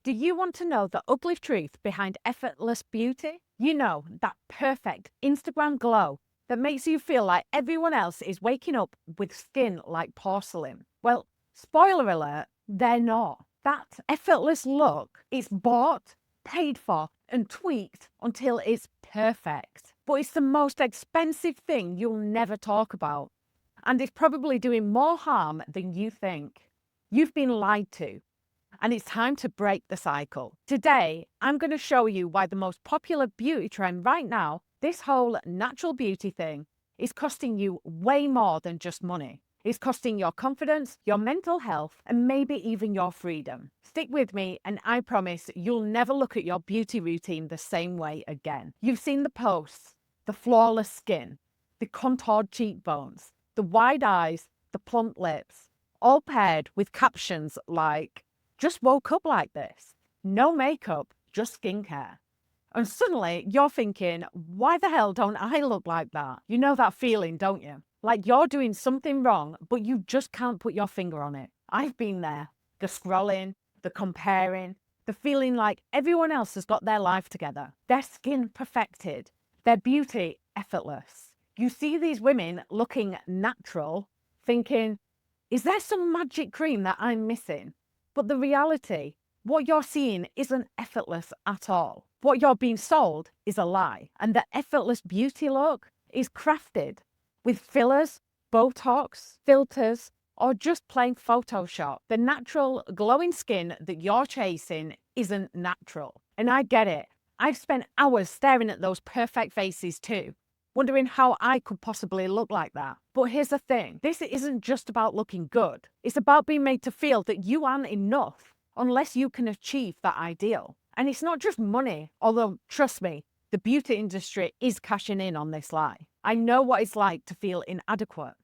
Do you want to know the ugly truth behind effortless beauty? You know, that perfect Instagram glow that makes you feel like everyone else is waking up with skin like porcelain. Well, spoiler alert, they're not. That effortless look is bought, paid for, and tweaked until it's perfect. But it's the most expensive thing you'll never talk about. And it's probably doing more harm than you think. You've been lied to. And it's time to break the cycle. Today, I'm going to show you why the most popular beauty trend right now, this whole natural beauty thing, is costing you way more than just money. It's costing your confidence, your mental health, and maybe even your freedom. Stick with me, and I promise you'll never look at your beauty routine the same way again. You've seen the posts, the flawless skin, the contoured cheekbones, the wide eyes, the plump lips, all paired with captions like, "Just woke up like this. No makeup, just skincare." And suddenly you're thinking, why the hell don't I look like that? You know that feeling, don't you? Like you're doing something wrong, but you just can't put your finger on it. I've been there. The scrolling, the comparing, the feeling like everyone else has got their life together, their skin perfected, their beauty effortless. You see these women looking natural, thinking, is there some magic cream that I'm missing? But the reality, what you're seeing isn't effortless at all. What you're being sold is a lie. And the effortless beauty look is crafted with fillers, Botox, filters, or just plain Photoshop. The natural glowing skin that you're chasing isn't natural. And I get it. I've spent hours staring at those perfect faces too, wondering how I could possibly look like that. But here's the thing, this isn't just about looking good. It's about being made to feel that you aren't enough unless you can achieve that ideal. And it's not just money, although trust me, the beauty industry is cashing in on this lie. I know what it's like to feel inadequate,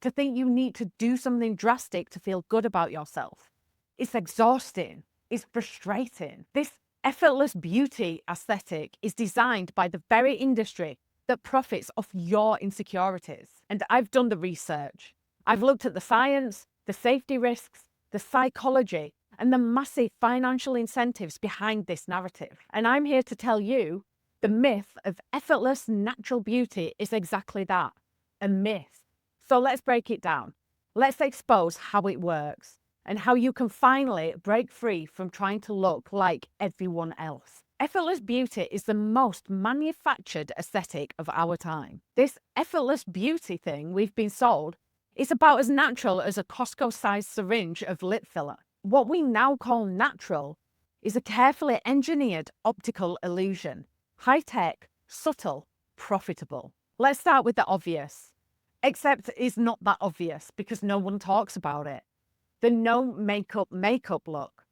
to think you need to do something drastic to feel good about yourself. It's exhausting. It's frustrating. This effortless beauty aesthetic is designed by the very industry that profits off your insecurities. And I've done the research. I've looked at the science, the safety risks, the psychology, and the massive financial incentives behind this narrative. And I'm here to tell you the myth of effortless natural beauty is exactly that, a myth. So let's break it down. Let's expose how it works and how you can finally break free from trying to look like everyone else. Effortless beauty is the most manufactured aesthetic of our time. This effortless beauty thing we've been sold is about as natural as a Costco-sized syringe of lip filler. What we now call natural is a carefully engineered optical illusion. High-tech, subtle, profitable. Let's start with the obvious. Except it's not that obvious because no one talks about it. The no makeup look.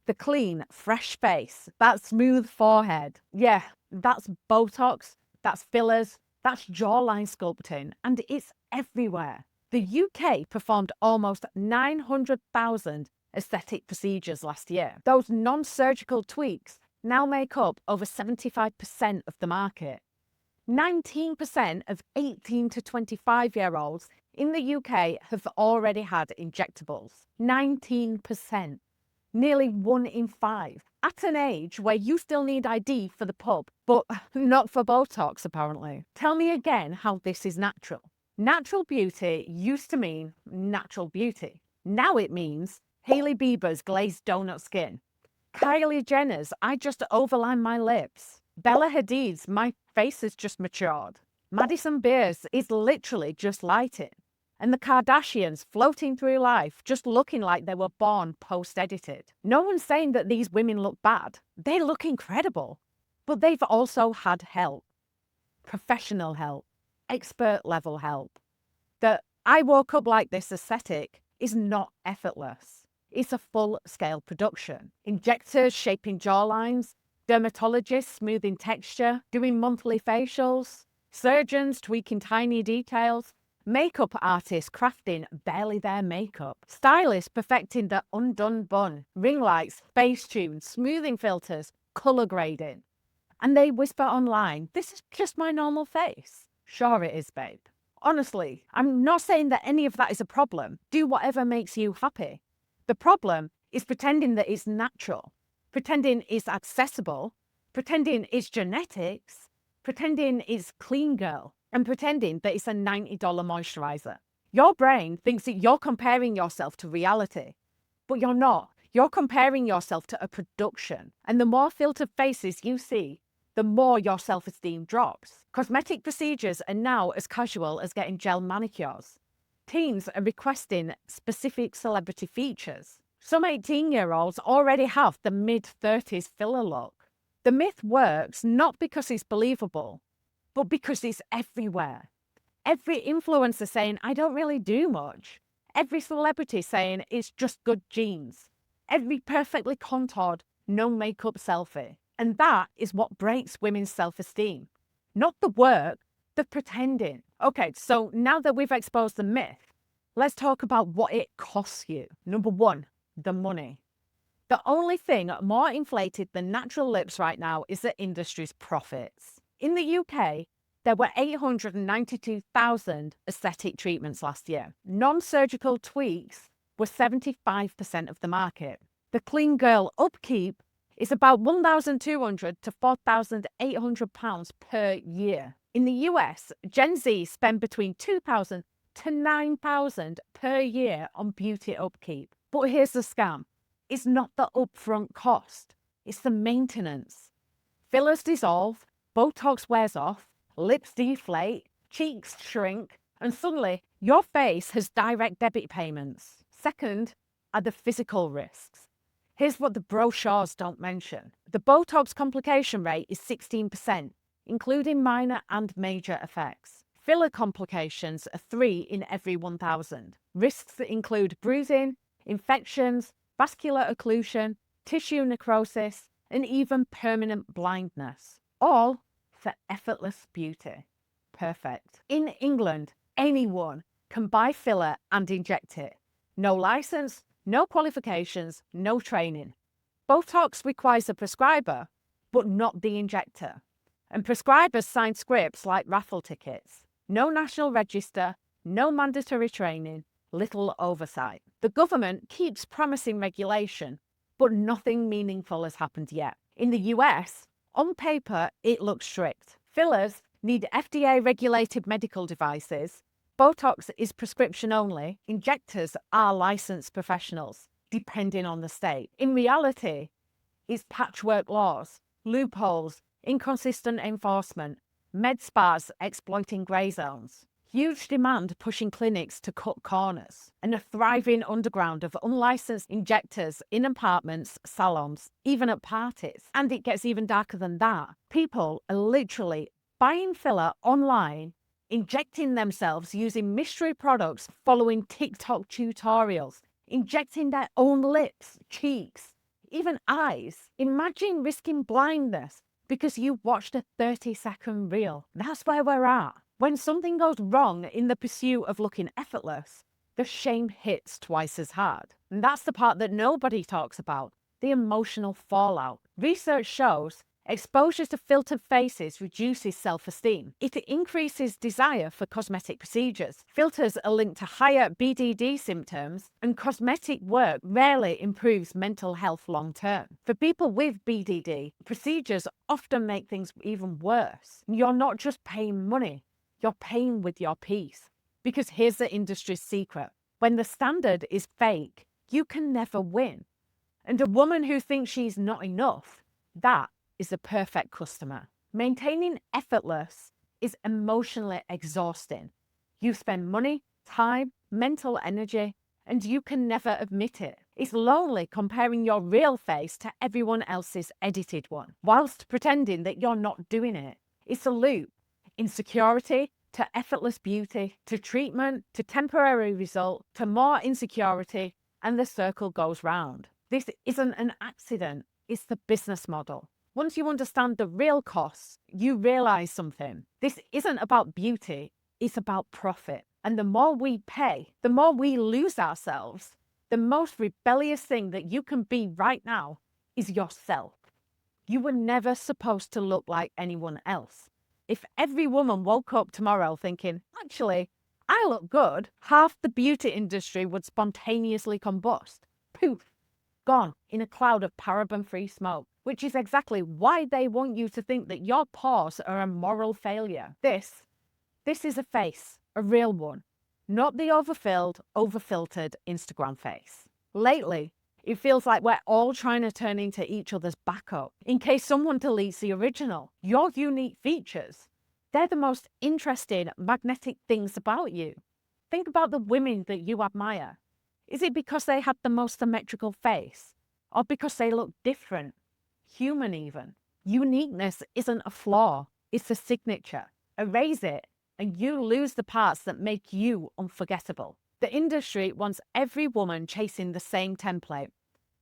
The clean, fresh face, that smooth forehead. Yeah, that's Botox, that's fillers, that's jawline sculpting, and it's everywhere. The UK performed almost 900,000 aesthetic procedures last year. Those non-surgical tweaks now make up over 75% of the market. 19% of 18 to 25-year-olds in the UK have already had injectables. 19%. Nearly 1 in 5. At an age where you still need ID for the pub, but not for Botox apparently. Tell me again how this is natural. Natural beauty used to mean natural beauty. Now it means Hailey Bieber's glazed donut skin. Kylie Jenner's, I just overline my lips. Bella Hadid's, my face has just matured. Madison Beer's is literally just lighting. And the Kardashians floating through life just looking like they were born post-edited. No one's saying that these women look bad. They look incredible. But they've also had help. Professional help. Expert level help. The I woke up like this aesthetic is not effortless. It's a full-scale production. Injectors shaping jawlines, dermatologists smoothing texture, doing monthly facials, surgeons tweaking tiny details, makeup artists crafting barely their makeup, stylists perfecting the undone bun, ring lights, face tunes, smoothing filters, colour grading. And they whisper online, this is just my normal face. Sure it is, babe. Honestly, I'm not saying that any of that is a problem. Do whatever makes you happy. The problem is pretending that it's natural. pretending it's accessible, pretending it's genetics, pretending it's clean girl, and pretending that it's a $90 moisturizer. Your brain thinks that you're comparing yourself to reality, but you're not. You're comparing yourself to a production. And the more filtered faces you see, the more your self-esteem drops. Cosmetic procedures are now as casual as getting gel manicures. Teens are requesting specific celebrity features. Some 18-year-olds already have the mid-30s filler look. The myth works not because it's believable, but because it's everywhere. Every influencer saying, I don't really do much. Every celebrity saying, it's just good genes. Every perfectly contoured, no makeup selfie. And that is what breaks women's self-esteem. Not the work, the pretending. Okay, so now that we've exposed the myth, let's talk about what it costs you. Number one, the money. The only thing more inflated than natural lips right now is the industry's profits. In the UK, there were 892,000 aesthetic treatments last year. Non-surgical tweaks were 75% of the market. The clean girl upkeep is about £1,200 to £4,800 per year. In the US, Gen Z spend between $2,000 to $9,000 per year on beauty upkeep. But here's the scam. It's not the upfront cost, it's the maintenance. Fillers dissolve, Botox wears off, lips deflate, cheeks shrink, and suddenly your face has direct debit payments. Second are the physical risks. Here's what the brochures don't mention. The Botox complication rate is 16%, including minor and major effects. Filler complications are 3 in every 1,000. Risks include bruising, infections, vascular occlusion, tissue necrosis, and even permanent blindness. All for effortless beauty. Perfect. In England, anyone can buy filler and inject it. No license, no qualifications, no training. Botox requires a prescriber, but not the injector. And prescribers sign scripts like raffle tickets. No national register, no mandatory training, little oversight. The government keeps promising regulation, but nothing meaningful has happened yet. In the US, on paper, it looks strict. Fillers need FDA-regulated medical devices. Botox is prescription only. Injectors are licensed professionals, depending on the state. In reality, it's patchwork laws, loopholes, inconsistent enforcement, med spas exploiting grey zones, huge demand pushing clinics to cut corners, and a thriving underground of unlicensed injectors in apartments, salons, even at parties. And it gets even darker than that. People are literally buying filler online, injecting themselves using mystery products, following TikTok tutorials, injecting their own lips, cheeks, even eyes. Imagine risking blindness because you watched a 30-second reel. That's where we're at. When something goes wrong in the pursuit of looking effortless, the shame hits twice as hard. And that's the part that nobody talks about, the emotional fallout. Research shows exposure to filtered faces reduces self-esteem. It increases desire for cosmetic procedures. Filters are linked to higher BDD symptoms, and cosmetic work rarely improves mental health long-term. For people with BDD, procedures often make things even worse. You're not just paying money, you're paying with your peace. Because here's the industry's secret. When the standard is fake, you can never win. And a woman who thinks she's not enough, that is a perfect customer. Maintaining effortless is emotionally exhausting. You spend money, time, mental energy, and you can never admit it. It's lonely comparing your real face to everyone else's edited one, whilst pretending that you're not doing it. It's a loop. Insecurity to effortless beauty, to treatment, to temporary result, to more insecurity, and the circle goes round. This isn't an accident, it's the business model. Once you understand the real costs, you realize something. This isn't about beauty, it's about profit. And the more we pay, the more we lose ourselves. The most rebellious thing that you can be right now is yourself. You were never supposed to look like anyone else. If every woman woke up tomorrow thinking, actually, I look good, half the beauty industry would spontaneously combust. Poof. gone in a cloud of paraben-free smoke, which is exactly why they want you to think that your pores are a moral failure. This is a face, a real one, not the overfilled, overfiltered Instagram face. Lately, it feels like we're all trying to turn into each other's backup in case someone deletes the original. Your unique features, they're the most interesting, magnetic things about you. Think about the women that you admire. Is it because they have the most symmetrical face? Or because they look different? Human even. Uniqueness isn't a flaw, it's a signature. Erase it, and you lose the parts that make you unforgettable. The industry wants every woman chasing the same template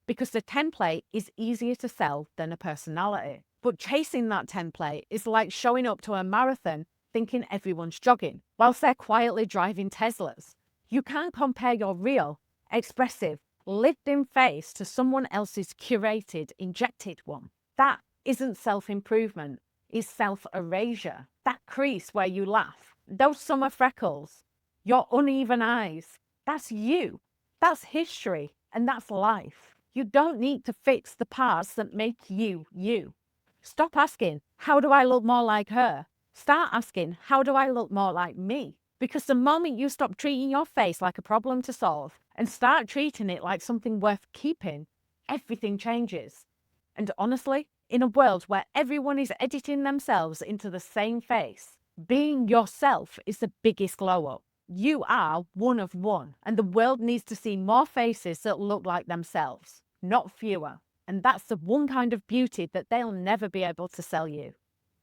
because the template is easier to sell than a personality. But chasing that template is like showing up to a marathon thinking everyone's jogging whilst they're quietly driving Teslas. You can't compare your real, expressive, lived-in face to someone else's curated, injected one. That isn't self-improvement, it's self-erasure. That crease where you laugh, those summer freckles, your uneven eyes, that's you. That's history, and that's life. You don't need to fix the parts that make you, you. Stop asking, how do I look more like her? Start asking, how do I look more like me? Because the moment you stop treating your face like a problem to solve and start treating it like something worth keeping, everything changes. And honestly, in a world where everyone is editing themselves into the same face, being yourself is the biggest glow up. You are one of one, and the world needs to see more faces that look like themselves, not fewer. And that's the one kind of beauty that they'll never be able to sell you.